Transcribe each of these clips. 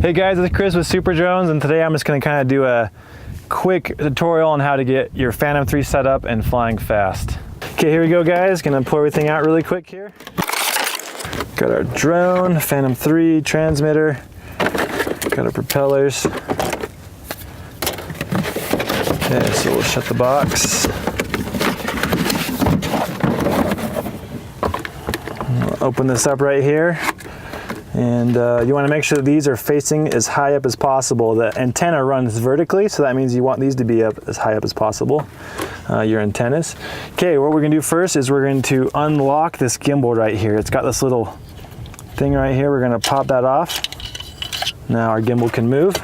Hey guys, it's Chris with SuperDrones, and today I'm just going to kind of do a quick tutorial on how to get your Phantom 3 set up and flying fast. Okay, here we go guys, going to pull everything out really quick here. Got our drone, Phantom 3 transmitter, got our propellers. Okay, so we'll shut the box. We'll open this up right here. And you want to make sure that these are facing as high up as possible. The antenna runs vertically, so that means you want these to be up as high up as possible, your antennas. Okay, what we're going to do first is we're going to unlock this gimbal right here. It's got this little thing right here. We're going to pop that off. Now our gimbal can move.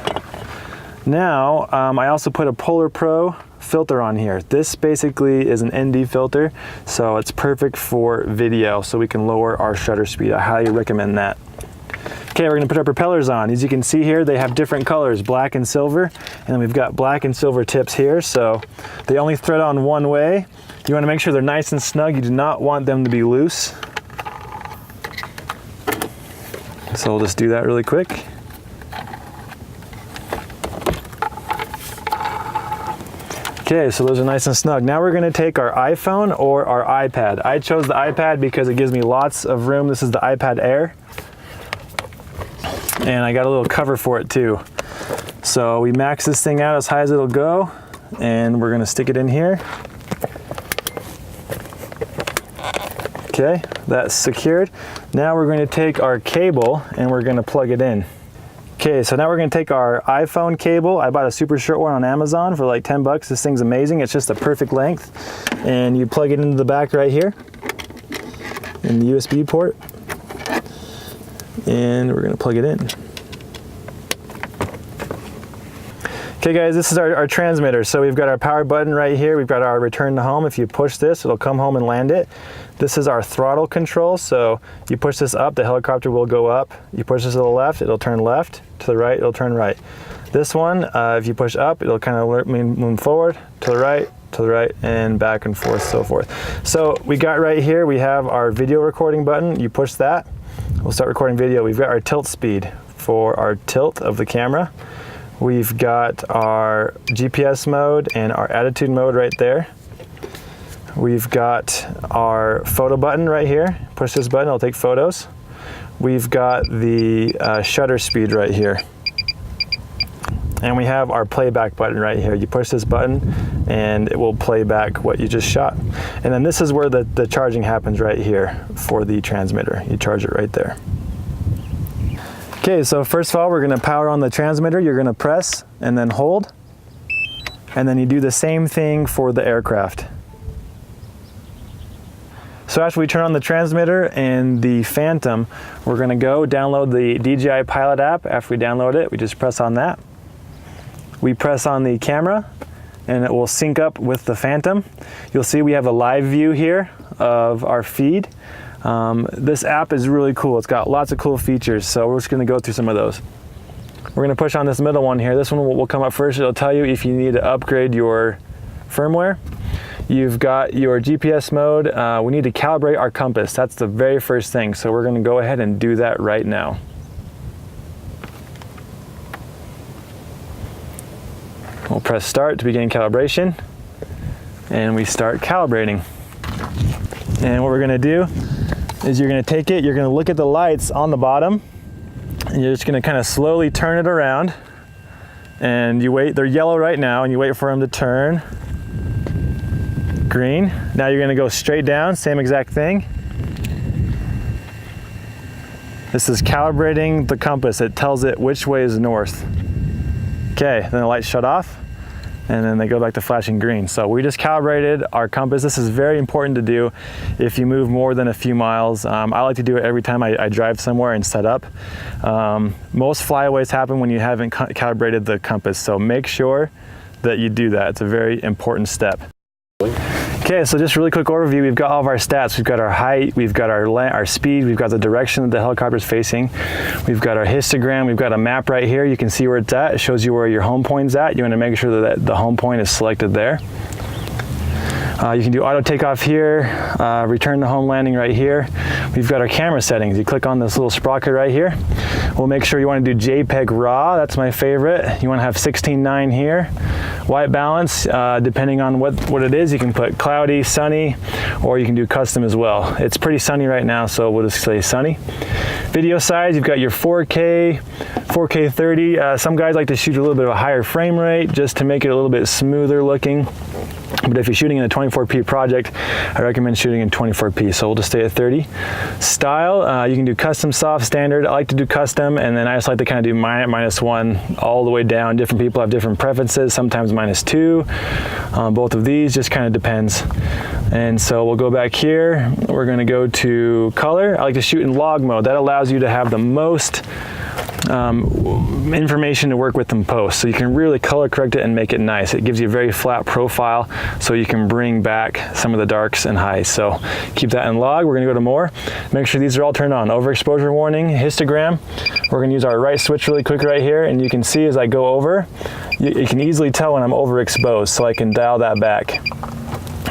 Now, I also put a Polar Pro filter on here. This basically is an ND filter, so it's perfect for video, so we can lower our shutter speed. I highly recommend that. Okay, we're going to put our propellers on. As you can see here, they have different colors, black and silver, and then we've got black and silver tips here, so they only thread on one way. You want to make sure they're nice and snug. You do not want them to be loose. So we'll just do that really quick. Okay, so those are nice and snug. Now we're going to take our iPhone or our iPad. I chose the iPad because it gives me lots of room. This is the iPad Air. And I got a little cover for it too. So we max this thing out as high as it'll go, and we're gonna stick it in here. Okay, that's secured. Now we're going to take our cable and we're gonna plug it in. Okay, so now we're gonna take our iPhone cable. I bought a super short one on Amazon for like 10 bucks. This thing's amazing. It's just a perfect length. And you plug it into the back right here in the USB port. And we're going to plug it in. Okay guys, this is our transmitter. So we've got our power button right here. We've got our return to home. If you push this, it'll come home and land it. This is our throttle control. So you push this up, the helicopter will go up. You push this to the left, it'll turn left. To the right, it'll turn right. This one, if you push up, it'll kind of move forward, to the right, and back and forth, so forth. So we got right here, we have our video recording button. You push that. We'll start recording video. We've got our tilt speed for our tilt of the camera. We've got our GPS mode and our attitude mode right there. We've got our photo button right here. Push this button, it'll take photos. We've got the shutter speed right here. And we have our playback button right here. You push this button and it will play back what you just shot. And then this is where the charging happens right here for the transmitter. You charge it right there. Okay, so first of all, we're gonna power on the transmitter. You're gonna press and then hold. And then you do the same thing for the aircraft. So after we turn on the transmitter and the Phantom, we're gonna go download the DJI Pilot app. After we download it, we just press on that. We press on the camera and it will sync up with the Phantom. You'll see we have a live view here of our feed. This app is really cool. It's got lots of cool features, so we're just gonna go through some of those. We're gonna push on this middle one here. This one will come up first. It'll tell you if you need to upgrade your firmware. You've got your GPS mode. We need to calibrate our compass. That's the very first thing, so we're gonna go ahead and do that right now. We'll press start to begin calibration, and we start calibrating. And what we're gonna do is you're gonna take it, you're gonna look at the lights on the bottom, and you're just gonna kind of slowly turn it around, and you wait, they're yellow right now, and you wait for them to turn green. Now you're gonna go straight down, same exact thing. This is calibrating the compass. It tells it which way is north. Okay, then the lights shut off and then they go back to flashing green. So we just calibrated our compass. This is very important to do if you move more than a few miles. I like to do it every time I drive somewhere and set up. Most flyaways happen when you haven't calibrated the compass, so make sure that you do that. It's a very important step. Okay, so just really quick overview. We've got all of our stats. We've got our height, we've got our speed, we've got the direction that the helicopter is facing. We've got our histogram, we've got a map right here. You can see where it's at. It shows you where your home point's at. You want to make sure that the home point is selected there. You can do auto takeoff here, return to home landing right here. We've got our camera settings. You click on this little sprocket right here. We'll make sure you want to do JPEG RAW. That's my favorite. You want to have 16:9 here. White balance, depending on what it is, you can put cloudy, sunny, or you can do custom as well. It's pretty sunny right now, so we'll just say sunny. Video size, you've got your 4K, 4K 30. Some guys like to shoot a little bit of a higher frame rate just to make it a little bit smoother looking. But if you're shooting in a 24p project, I recommend shooting in 24p, so we'll just stay at 30. Style, you can do custom, soft, standard. I like to do custom, and then I just like to kind of do -1 all the way down. Different people have different preferences, sometimes -2. Both of these, just kind of depends. And so we'll go back here. We're gonna go to color. I like to shoot in log mode. That allows you to have the most information to work with in post, so you can really color correct it and make it nice. It gives you a very flat profile, so you can bring back some of the darks and highs. So keep that in log. We're gonna go to more. Make sure these are all turned on. Overexposure warning, histogram. We're gonna use our right switch really quick right here, and you can see as I go over, you can easily tell when I'm overexposed, so I can dial that back.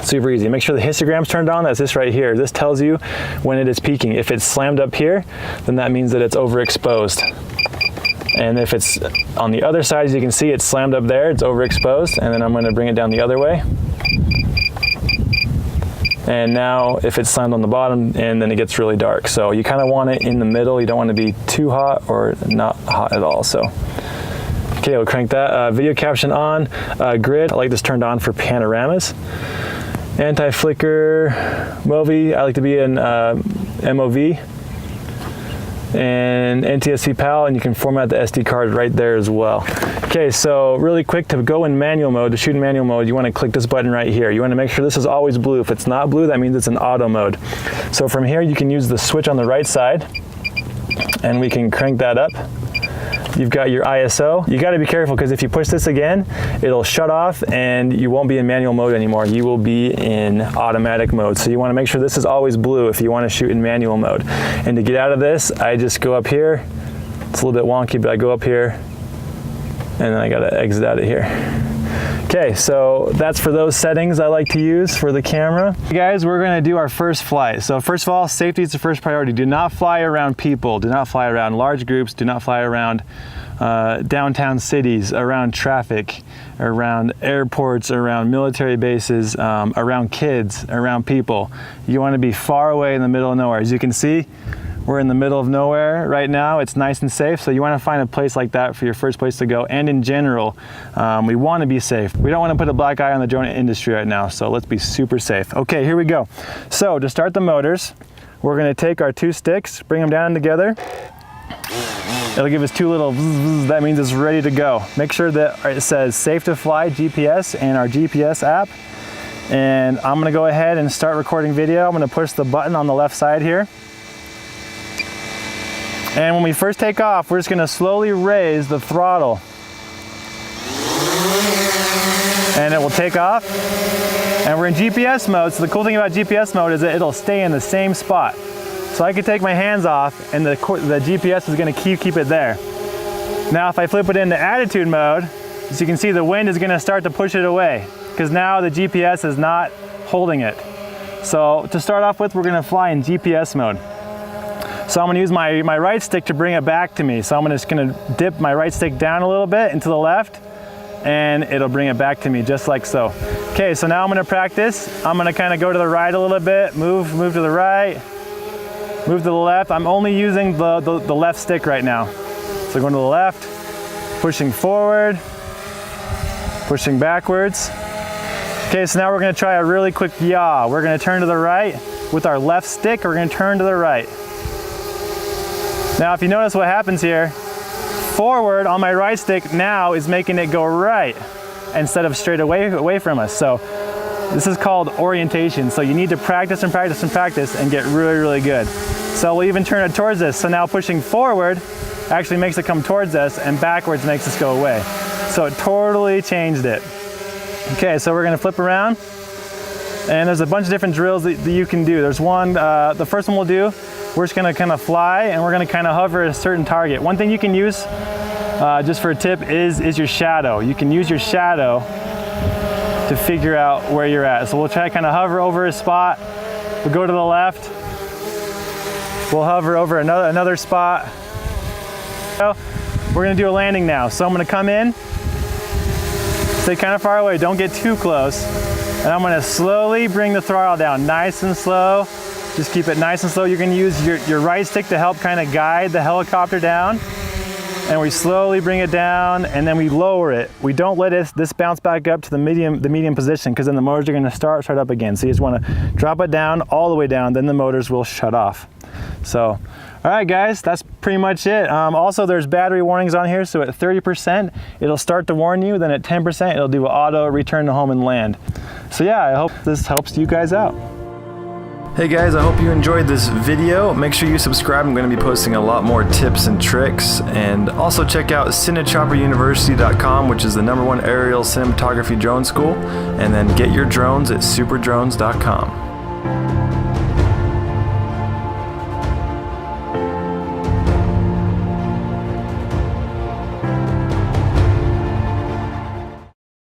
Super easy. Make sure the histogram's turned on. That's this right here. This tells you when it is peaking. If it's slammed up here, then that means that it's overexposed. And if it's on the other side, as you can see, it's slammed up there, it's overexposed, and then I'm going to bring it down the other way. And now if it's slammed on the bottom, and then it gets really dark. So you kind of want it in the middle. You don't want to be too hot or not hot at all. So okay, we'll crank that. Video caption on. Grid, I like this turned on for panoramas. Anti-flicker, MOV, I like to be in MOV. And NTSC PAL, and you can format the SD card right there as well. Okay, so really quick, to go in manual mode, to shoot in manual mode, you want to click this button right here. You want to make sure this is always blue. If it's not blue, that means it's in auto mode. So from here, you can use the switch on the right side, and we can crank that up. You've got your ISO. You got to be careful, because if you push this again, it'll shut off and you won't be in manual mode anymore. You will be in automatic mode. So you want to make sure this is always blue if you want to shoot in manual mode. And to get out of this, I just go up here. It's a little bit wonky, but I go up here and then I got to exit out of here. Okay, so that's for those settings I like to use for the camera. Hey guys, we're gonna do our first flight. So first of all, safety is the first priority. Do not fly around people. Do not fly around large groups. Do not fly around downtown cities, around traffic, around airports, around military bases, around kids, around people. You wanna be far away in the middle of nowhere. As you can see, we're in the middle of nowhere right now. It's nice and safe, so you want to find a place like that for your first place to go. And in general, we want to be safe. We don't want to put a black eye on the drone industry right now, so let's be super safe. Okay, here we go. So to start the motors, we're going to take our two sticks, bring them down together. It'll give us two little bzzz, that means it's ready to go. Make sure that it says safe to fly GPS in our GPS app. And I'm going to go ahead and start recording video. I'm going to push the button on the left side here. And when we first take off, we're just gonna slowly raise the throttle. And it will take off. And we're in GPS mode, so the cool thing about GPS mode is that it'll stay in the same spot. So I can take my hands off and the GPS is gonna keep it there. Now if I flip it into attitude mode, as you can see, the wind is gonna start to push it away, because now the GPS is not holding it. So to start off with, we're gonna fly in GPS mode. So I'm gonna use my right stick to bring it back to me. So I'm just gonna dip my right stick down a little bit into the left, and it'll bring it back to me just like so. Okay, so now I'm gonna practice. I'm gonna kind of go to the right a little bit, move to the right, move to the left. I'm only using the left stick right now. So going to the left, pushing forward, pushing backwards. Okay, so now we're gonna try a really quick yaw. We're gonna turn to the right. With our left stick, we're gonna turn to the right. Now if you notice what happens here, forward on my right stick now is making it go right instead of straight away from us. So this is called orientation. So you need to practice and practice and practice and get really, really good. So we'll even turn it towards us. So now pushing forward actually makes it come towards us, and backwards makes us go away. So it totally changed it. Okay, so we're gonna flip around, and there's a bunch of different drills that you can do. There's one, the first one we'll do, we're just gonna kind of fly and we're gonna kind of hover at a certain target. One thing you can use, just for a tip, is your shadow. You can use your shadow to figure out where you're at. So we'll try to kind of hover over a spot. We'll go to the left. We'll hover over another spot. So we're gonna do a landing now. So I'm gonna come in, stay kind of far away, don't get too close. And I'm gonna slowly bring the throttle down, nice and slow. Just keep it nice and slow. You can use your right stick to help kind of guide the helicopter down. And we slowly bring it down, and then we lower it. We don't let this bounce back up to the medium position, because then the motors are gonna start up again. So you just wanna drop it down, all the way down, then the motors will shut off. So, all right guys, that's pretty much it. Also, there's battery warnings on here, so at 30%, it'll start to warn you, then at 10%, it'll do an auto return to home and land. So yeah, I hope this helps you guys out. Hey guys, I hope you enjoyed this video. Make sure you subscribe. I'm going to be posting a lot more tips and tricks. And also check out CinechopperUniversity.com, which is the #1 aerial cinematography drone school. And then get your drones at SuperDrones.com.